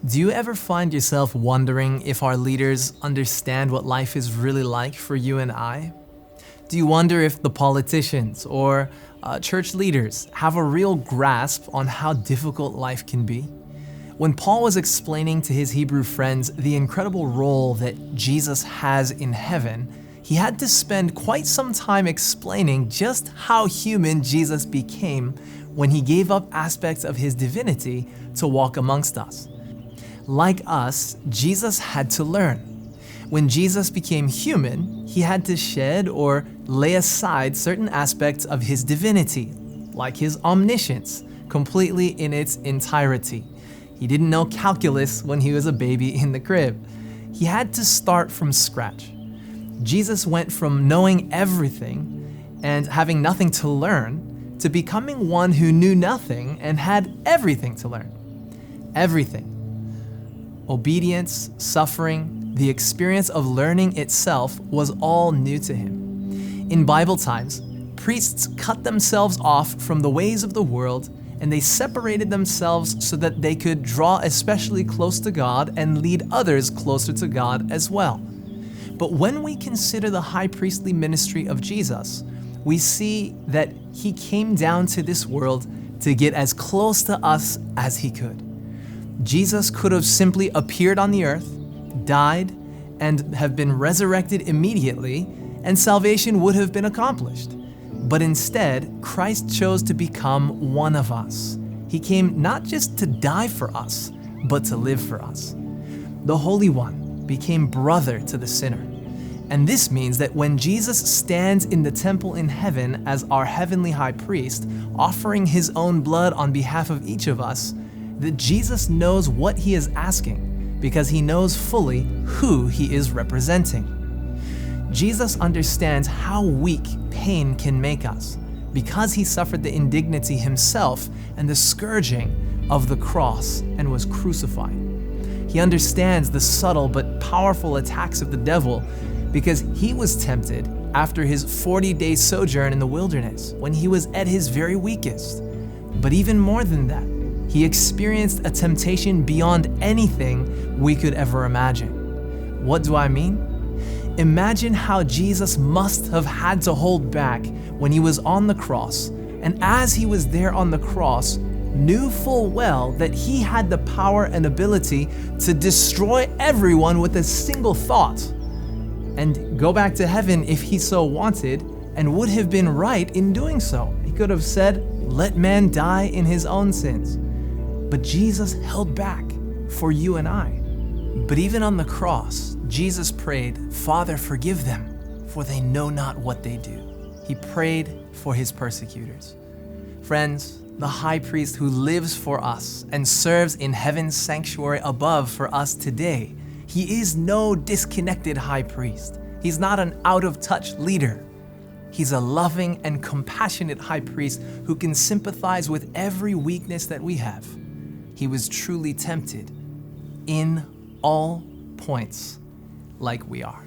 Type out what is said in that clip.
Do you ever find yourself wondering if our leaders understand what life is really like for you and I? Do you wonder if the politicians or church leaders have a real grasp on how difficult life can be? When Paul was explaining to his Hebrew friends the incredible role that Jesus has in heaven, he had to spend quite some time explaining just how human Jesus became when he gave up aspects of his divinity to walk amongst us. Like us, Jesus had to learn. When Jesus became human, he had to shed or lay aside certain aspects of his divinity, like his omniscience, completely in its entirety. He didn't know calculus when he was a baby in the crib. He had to start from scratch. Jesus went from knowing everything and having nothing to learn to becoming one who knew nothing and had everything to learn. Everything. Obedience, suffering, the experience of learning itself was all new to him. In Bible times, priests cut themselves off from the ways of the world, and they separated themselves so that they could draw especially close to God and lead others closer to God as well. But when we consider the high priestly ministry of Jesus, we see that he came down to this world to get as close to us as he could. Jesus could have simply appeared on the earth, died, and have been resurrected immediately, and salvation would have been accomplished. But instead, Christ chose to become one of us. He came not just to die for us, but to live for us. The Holy One became brother to the sinner. And this means that when Jesus stands in the temple in heaven as our heavenly high priest, offering his own blood on behalf of each of us, that Jesus knows what he is asking because he knows fully who he is representing. Jesus understands how weak pain can make us because he suffered the indignity himself and the scourging of the cross and was crucified. He understands the subtle but powerful attacks of the devil because he was tempted after his 40-day sojourn in the wilderness when he was at his very weakest. But even more than that, he experienced a temptation beyond anything we could ever imagine. What do I mean? Imagine how Jesus must have had to hold back when he was on the cross, and as he was there on the cross, knew full well that he had the power and ability to destroy everyone with a single thought, and go back to heaven if he so wanted, and would have been right in doing so. He could have said, "Let man die in his own sins." But Jesus held back for you and I. But even on the cross, Jesus prayed, "Father, forgive them, for they know not what they do." He prayed for his persecutors. Friends, the high priest who lives for us and serves in heaven's sanctuary above for us today, he is no disconnected high priest. He's not an out-of-touch leader. He's a loving and compassionate high priest who can sympathize with every weakness that we have. He was truly tempted in all points like we are.